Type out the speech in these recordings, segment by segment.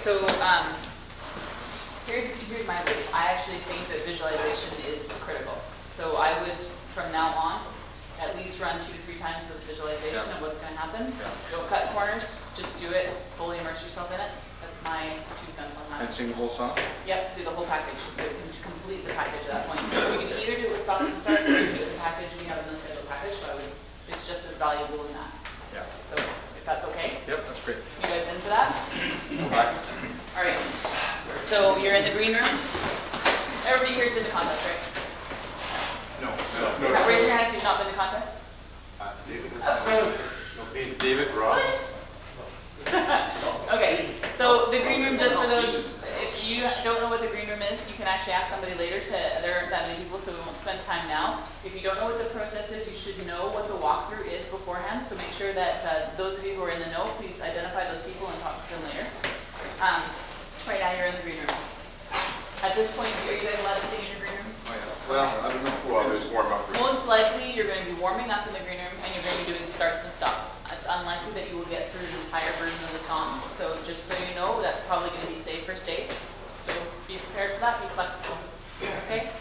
So here's my belief. I actually think that visualization is critical. So I would, from now on, at least run 2 to 3 times the visualization of what's going to happen. Don't cut corners. Just do it. Fully immerse yourself in it. That's my 2 cents on that. And sing the whole song? Yep, do the whole package. Complete the package at that point. You can either do it with stops and starts, or you can do it with the package. We have an unscheduled package, so it's just as valuable in that. Yeah. So if that's okay. Yep, that's great. You guys in for that? Bye. All right. So you're in the green room. Everybody here's been to contest, right? No. Raise your hand if you've not been to contest. David Ross. Okay, so the green room, just for those, if you don't know what the green room is, you can actually ask somebody later. There aren't that many people, so we won't spend time now. If you don't know what the process is, you should know what the walkthrough is beforehand, so make sure that those of you who are in the know, please identify those people and talk to them later. Right now you're in the green room. At this point, are you guys allowed to sing in your green room? Oh, yeah. Well, I don't know. Well, there's warm up. Most likely, you're going to be warming up in the green room, and you're going to be doing starts and stops. It's unlikely that you will get through the entire version of the song. So just so you know, that's probably going to be safe for stage. So be prepared for that. Be flexible. Okay?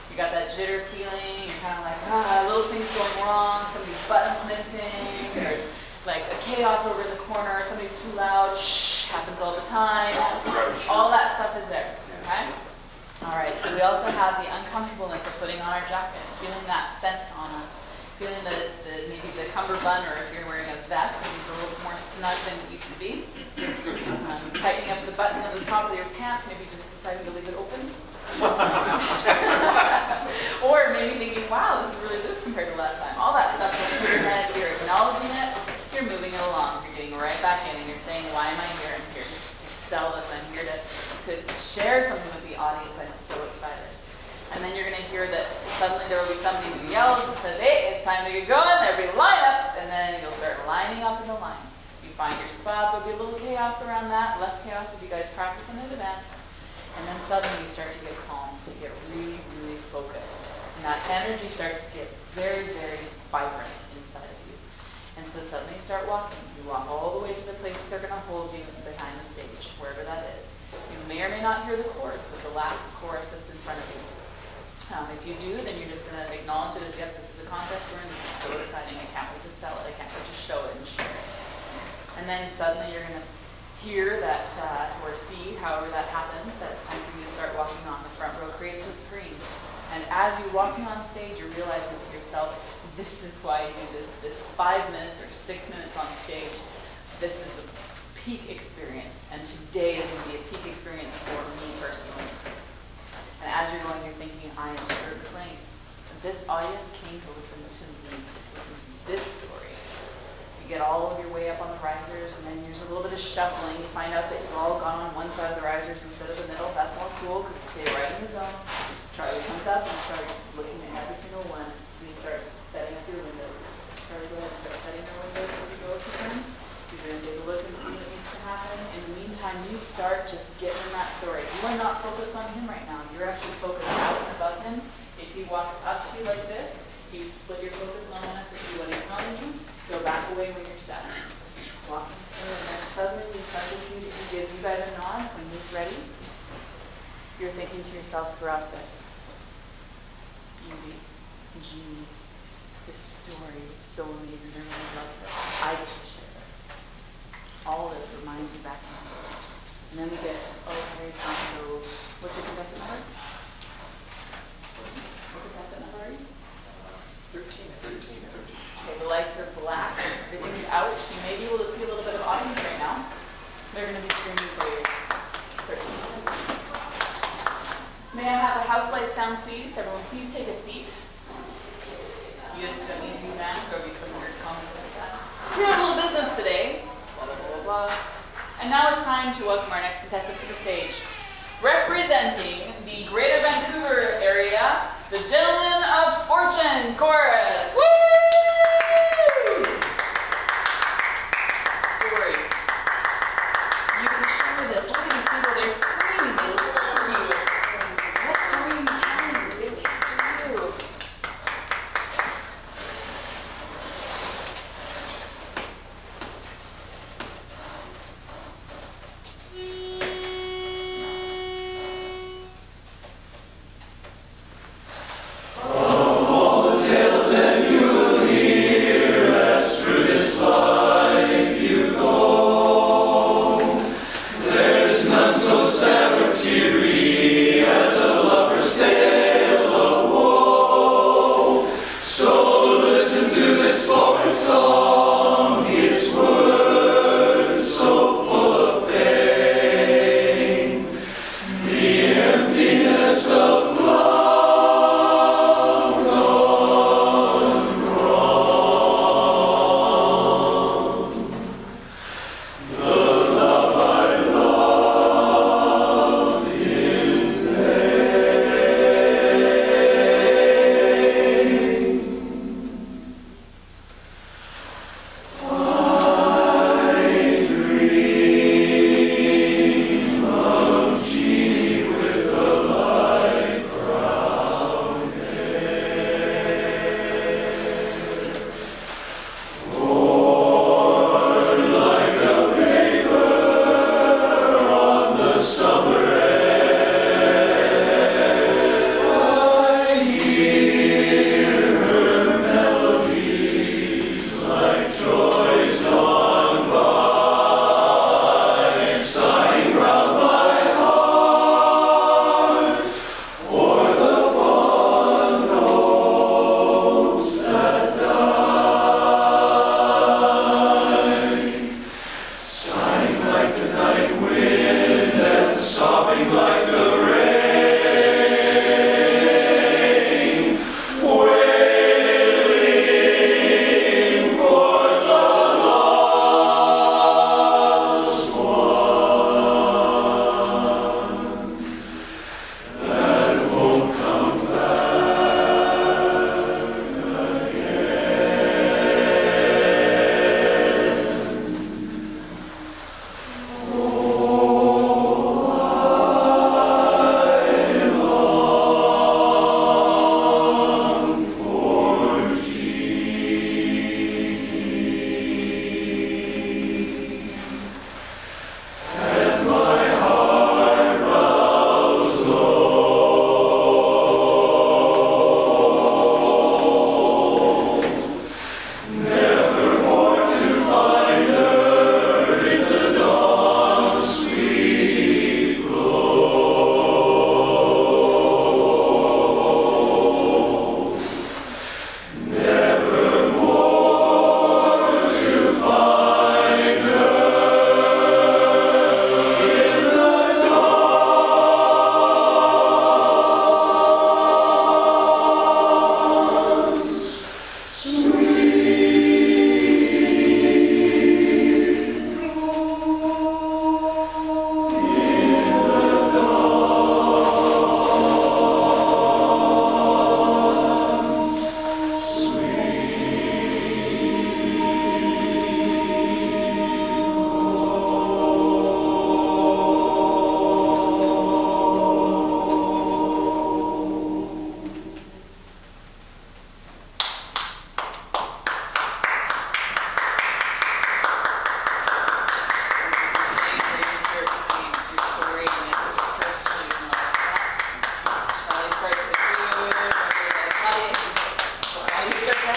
You got that jitter feeling. You're kind of like, little things going wrong. Somebody's button's missing. There's like a chaos over in the corner. Somebody's too loud. Shh. Happens all the time. All that stuff is there. Okay? All right, so we also have the uncomfortableness of putting on our jacket, feeling that sense on us, feeling maybe the cummerbund, or if you're wearing a vest, maybe it's a little bit more snug than it used to be. Tightening up the button at the top of your pants, maybe just deciding to leave it open. Or maybe thinking, wow, this is really loose compared to last time. All that stuff going through your head, you're acknowledging it, you're moving it along, you're getting right back in, and you're saying, why am I here? I'm here to sell this, I'm here to share something with the audience. I'm so excited. And then you're going to hear that suddenly there will be somebody who yells and says, hey, it's time to get going, everybody line up, and then you'll start lining up in the line. You find your spot, there'll be a little chaos around that, less chaos if you guys practice in advance, and then suddenly you start to get calm, you get really, really focused, and that energy starts to get very, very vibrant inside of you. And so suddenly you start walking. You walk all the way to the place they're going to hold you behind the stage, wherever that is. You may or may not hear the chords of the last chorus that's in front of you. If you do, then you're just going to acknowledge it as, yep, this is a contest we're in, this is so exciting, I can't wait to sell it, I can't wait to show it and share it. And then suddenly you're going to hear that, or see, however that happens, that it's time for you to start walking on. The front row creates a screen. And as you're walking on stage, you're realizing to yourself, this is why I do this 5 minutes or 6 minutes on stage. This is the peak experience, and today is going to be a peak experience for me personally. And as you're going, you're thinking, I am Stuart McLean. This audience came to listen to me, to listen to this story. You get all of your way up on the risers, and then there's a little bit of shuffling. You find out that you've all gone on one side of the risers instead of the middle. That's more cool, because you stay right in the zone. Charlie comes up and starts looking at every single one. He starts setting up your windows. Charlie, go ahead and start setting your windows as you go up to him. You're going to take a look and see what needs to happen. In the meantime, you start just getting in that story. You are not focused on him right now. You're actually focused out and above him. If he walks up to you like this, you split your focus long enough to see what he's telling you. Go back away when you're set. Walking through, and then suddenly you start to see that he gives you guys a nod when he's ready. You're thinking to yourself throughout this, Beauty, Jeannie, this story is so amazing. I really love this. I get to share this. All this reminds you back in. And then we get, oh, Harry's not so, what's your contestant number? What contestant number are you? 13. Okay, the lights are black. Everything's out. You may be able to see a little bit of audience right now. They're going to be screaming for you. 13. May I have a house light sound, please? Everyone, please take a seat. You just don't need to be mad. There'll be some weird comments like that. We have a little business today. Blah, blah, blah, blah. And now it's time to welcome our next contestant to the stage. Representing the Greater Vancouver area, the Gentlemen of Fortune Chorus. Woo! Story. You can share this. Look at these people. They're screaming. They love you. What story are you telling? They wait for you.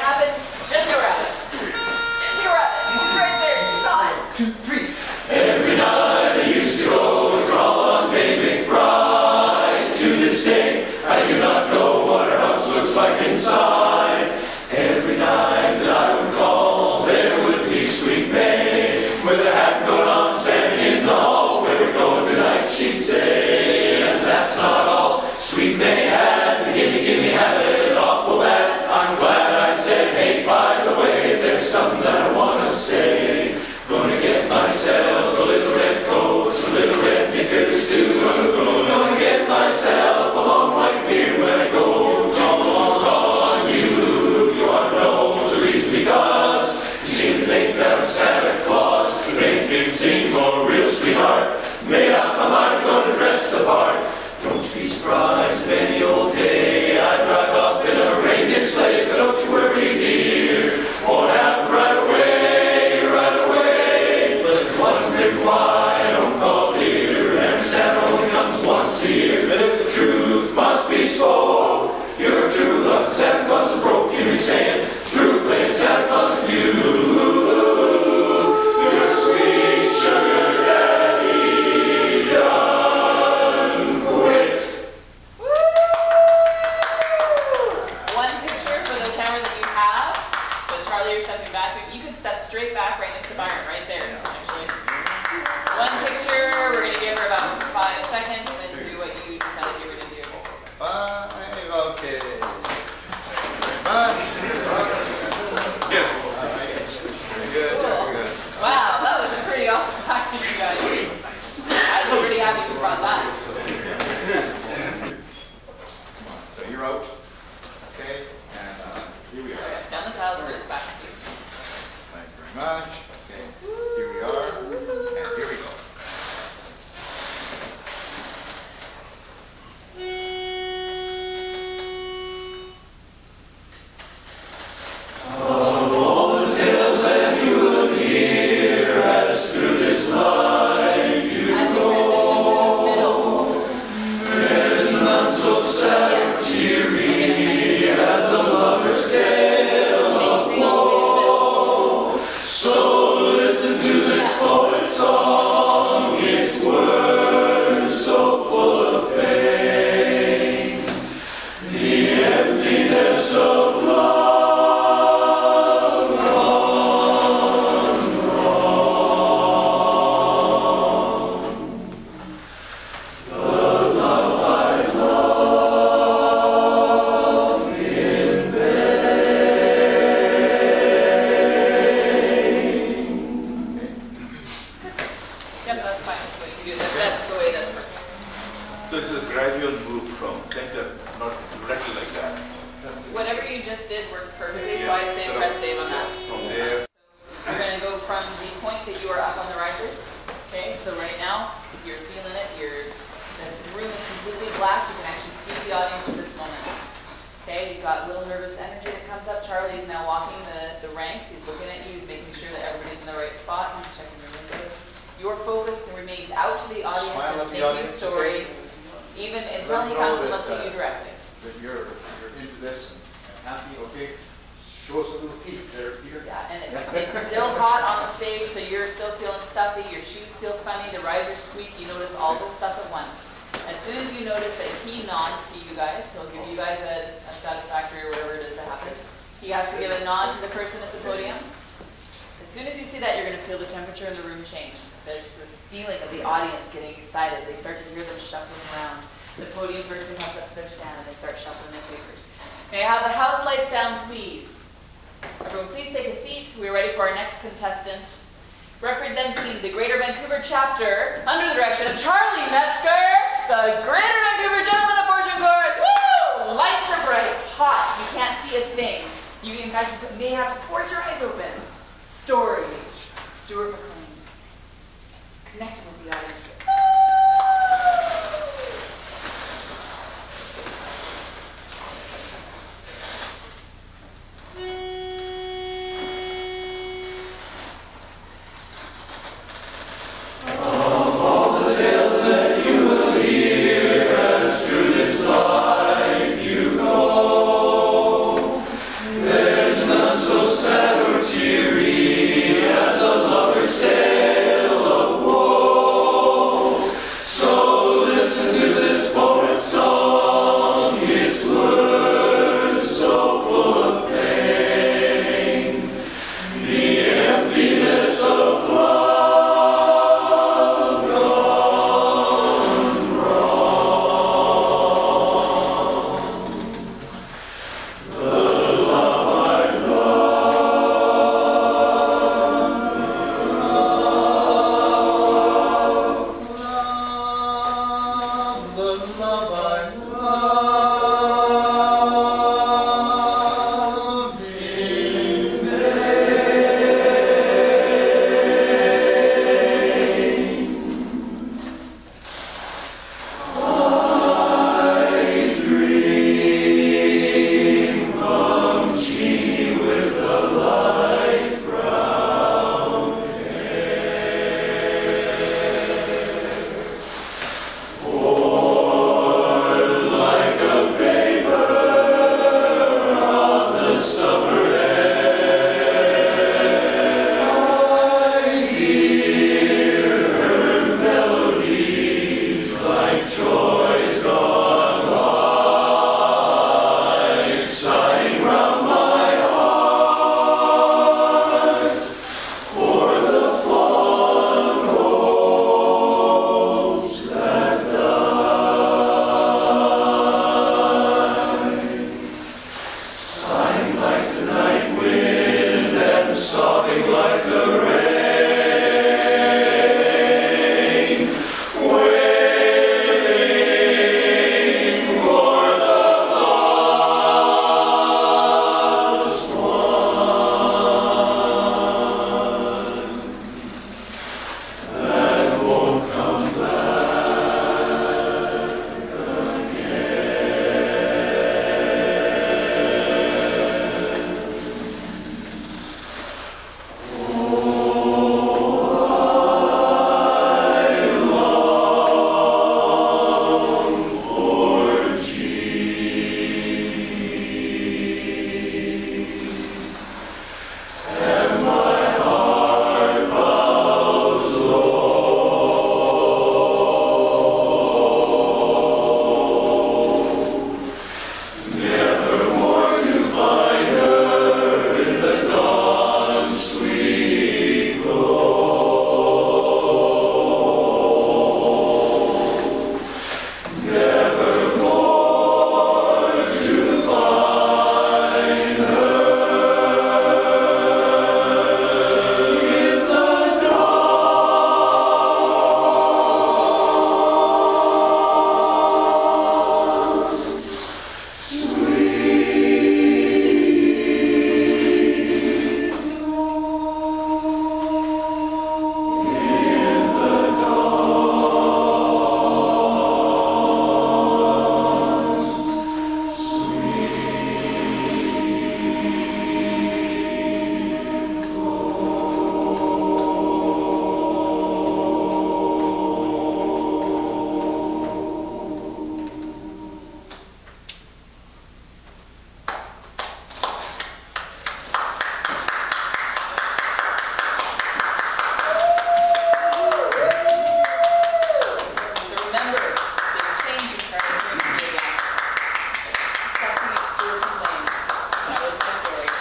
Rabbit, Jessica Rabbit. Jessica Rabbit, she's right there, she's on. 2, 3. Every night I used to go and crawl on May McBride. To this day, I do not know what her house looks like inside. Every night that I would call, there would be sweet May, with a hat and coat on, standing in the hall. Where we're going tonight, she'd say, and that's not all. Sweet May had the gimme habit, awful bad. I'm glad I said, hey, by the way, there's something that I want to say. Gonna get myself a little red coat, some little red knickers too. Gonna get myself a long white beard when I go to on you. You ought to know the reason, because you seem to think that I'm Santa Claus. To make things seem more real, sweetheart, made up my mind, gonna dress the part. Don't you be surprised if any old day I drive up in a reindeer sleigh, but don't you worry, dear, won't happen right away. Wondering why I don't call dear, and Santa only comes once a year. But if the truth must be spoke, your true love Santa Claus is broke. You be saying, through playing Santa Claus with you, your sweet sugar daddy done quit. Woo! One picture for the camera that you have. So Charlie, you're stepping back. You can step straight back right next to Byron, right there, actually. One picture, we're going to give her about 5 seconds, and then do what you decided you were going to do. 5, okay. Thank you very much. Yeah. All right. Very good, very good. Wow, that was a pretty awesome package, you guys. I was pretty happy you brought that. So you're out. Okay, and here we are. Down the tiles, where it's back to you. Thank you very much. Okay, here we are, and here we go. Of all the tales that you will hear as through this life you As you transition to the middle. there's none so sad or teary as a lover's tale of Same thing all the way to the middle. So listen to this poet's song, its words so full of pain. The emptiness of love gone wrong. The love I love in Yep, that's fine. That's the way you do that. That's the way that's perfect. So it's a gradual move from center, not directly like that. Whatever you just did worked perfectly, so I'd say press save on that. From there, We're going to go from the point that you are up on the risers. Okay, so right now, you're feeling it. The room is completely black. You can actually see the audience at this moment. Okay, you've got a little nervous energy that comes up. Charlie is now walking the ranks. He's looking at you. He's making sure that everybody's in the right spot. He's checking your windows. Your focus remains out to the audience Smile and at the thinking audience, story, okay? even until he Let them comes know and looks that, at you directly. That you're into this and happy, okay? Show us a little teeth there, Peter. Yeah, and it's still hot on the stage, so you're still feeling stuffy, your shoes feel funny, the risers squeak, you notice all this stuff at once. As soon as you notice that he nods to you guys, he'll give you guys a satisfactory or whatever it is that happens. He has to give a nod to the person at the podium. As soon as you see that, you're going to feel the temperature in the room change. There's this feeling of the audience getting excited. They start to hear them shuffling around. The podium person comes up to their stand and they start shuffling their papers. May I have the house lights down, please? Everyone, please take a seat. We're ready for our next contestant. Representing the Greater Vancouver chapter, under the direction of Charlie Metzger, the Greater Vancouver Gentlemen of Fortune Chorus. Woo! Lights are bright, hot. You can't see a thing. You, in fact, may have to force your eyes open. Story, Stuart McLean. Connecting with the audience. There's none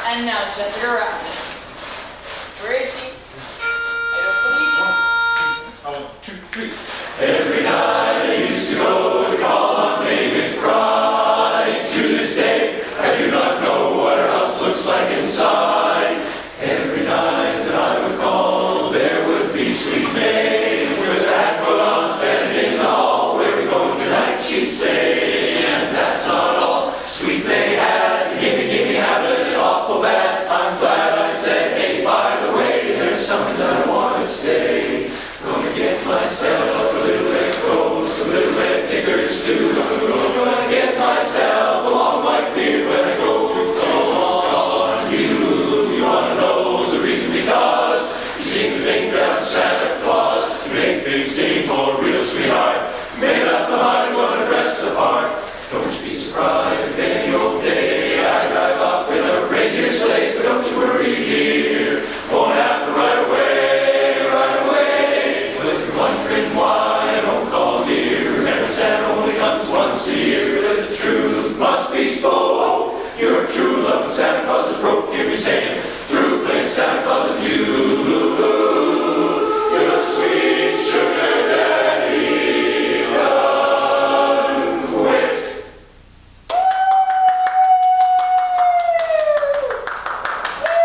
And now Jessica Roundin. Where is she? I don't believe you. 1, 2, 3. Every night I used to go to call on May McBride. To this day, I do not know what her house looks like inside. Every night that I would call, there would be sweet May with her hat put on, standing in the hall. Where we going tonight? She'd say, and that's not all. Sweet May had a gimme habit, an awful bad. I'm glad I said, hey, by the way, there's something that I want to say. Gonna get myself a little red coat, some little red knickers too. Gonna get myself a long white beard when I go to call on you. You wanna know the reason? Because you seem to think that I'm Santa Claus. To make things seem more real, sweetheart. Made up my mind, gonna dress the part. Don't you be surprised if any old day I drive up in a reindeer sleigh. But don't you worry, dear, won't happen right away, right away. Well, if you're wondering why I don't call dear, remember Santa only comes once a year. But the truth must be spoke. You're a true love when Santa Claus is broke. Hear me saying, through playing Santa Claus with you. You're a sweet sugar daddy, done quit.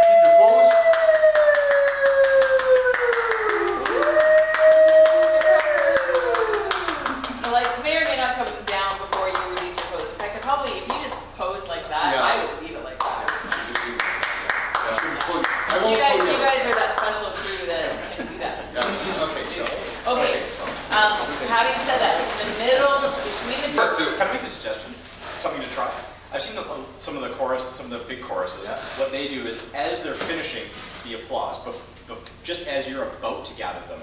Keep your pose. The lights may or may not come down before you release your pose. In fact, probably if you just pose like that, Yeah. I would leave it like that. I won't pull You you. guys are that special crew that can do that. Yeah, okay, so. Okay, having said that, in the middle, between the two. Can I make a suggestion? Something to try. I've seen some of the chorus, some of the big choruses. Yeah. What they do is, as they're finishing the applause, just as you're about to gather them,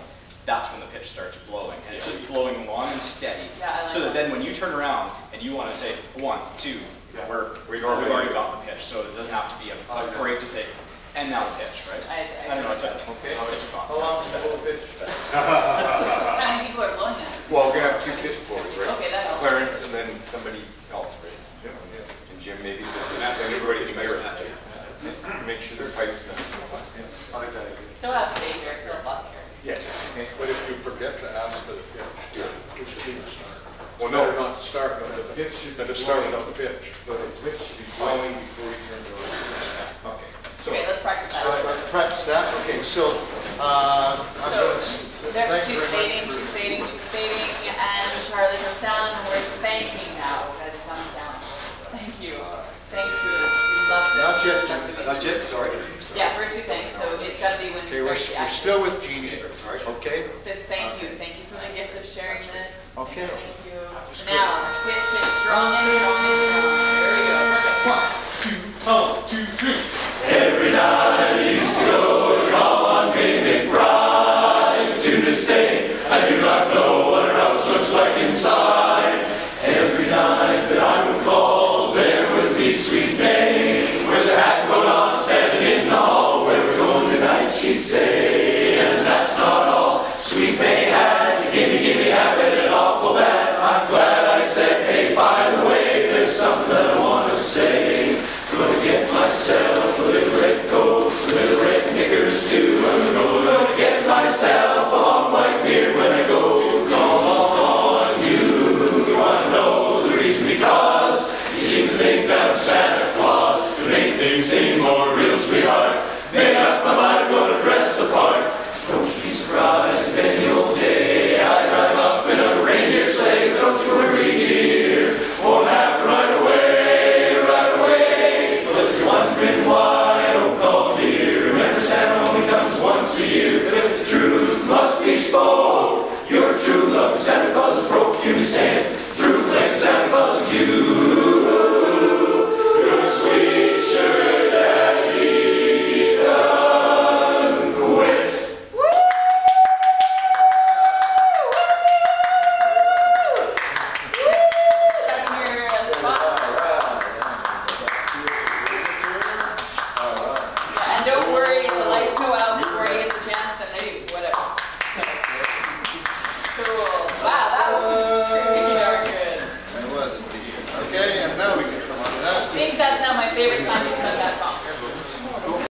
that's when the pitch starts blowing, and it's just blowing long and steady. Yeah, I like so that that. then when you turn around and you want to say 1, 2, we've already got the pitch, so it doesn't have to be a break to say, and now the pitch, right? I don't know. It's a Okay. it's a thought. How long is the whole pitch? How many people are blowing it? Well, we're gonna have 2 pitch boards, right? Okay, that helps. Clarence and then somebody else, right? Jim, yeah. And Jim maybe, but everybody can hear it. Make sure their pipes done. I like that idea. They'll have stage here, they'll bus here. Yes. But if you forget to ask for the pitch, it should be the start. Well, Better no, not to start with the Pitch should than be to start blowing. with the pitch. But the pitch should be blowing before you turn it over. Okay. So, Okay, let's practice that. practice that. Okay, so, I'm going to, There, thank you she's very fading, much. she's fading, she's fading, and Charlie comes down, and we're thanking now as it comes down. Thank you. Thank you. We love this. Not yet, Love to be- Not yet, sorry. Yeah, first we thank, so it's gotta be when Okay, you we're start the we're action. still with Jeannie, okay? Just thank you for the gift of sharing this. Okay. Thank you. Now, pitch it strong and strong and strong. There we go. Perfect. Every night I used to go to call on May McBride. To this day, I do not know what her house looks like inside. Every night that I would call, there would be sweet May with her hat put on, standing in the hall. Where we're going tonight, she'd say, and that's not all. Sweet May had a gimme habit, an awful bad. I'm glad I said, hey, by the way, there's something that I want to say. Gonna get myself a little red coat, some little red knickers too. I'm gonna get myself a long white beard when I go to call on you. You wanna know the reason? Because you seem to think that I'm Santa Claus. To make things seem more real, sweetheart. Made up my mind, I'm gonna dress the part. Don't you be surprised if any old day I drive up in a reindeer sleigh. But don't you worry, dear, won't happen right away, right away. But if you're wondering why I don't call dear, remember Santa only comes once a year. But if the truth must be spoke, you're a true love. Santa Claus is broke, you be saying, through playing Santa Claus with you. You're a sweet sugar daddy, done quit. Back in your spot. Yeah, and don't worry, if the lights go out before he gets a chance, then they, whatever. Cool. Wow, that was pretty darn good. That was indeed. Okay, and now we can come on to that. I think that's now my favorite time to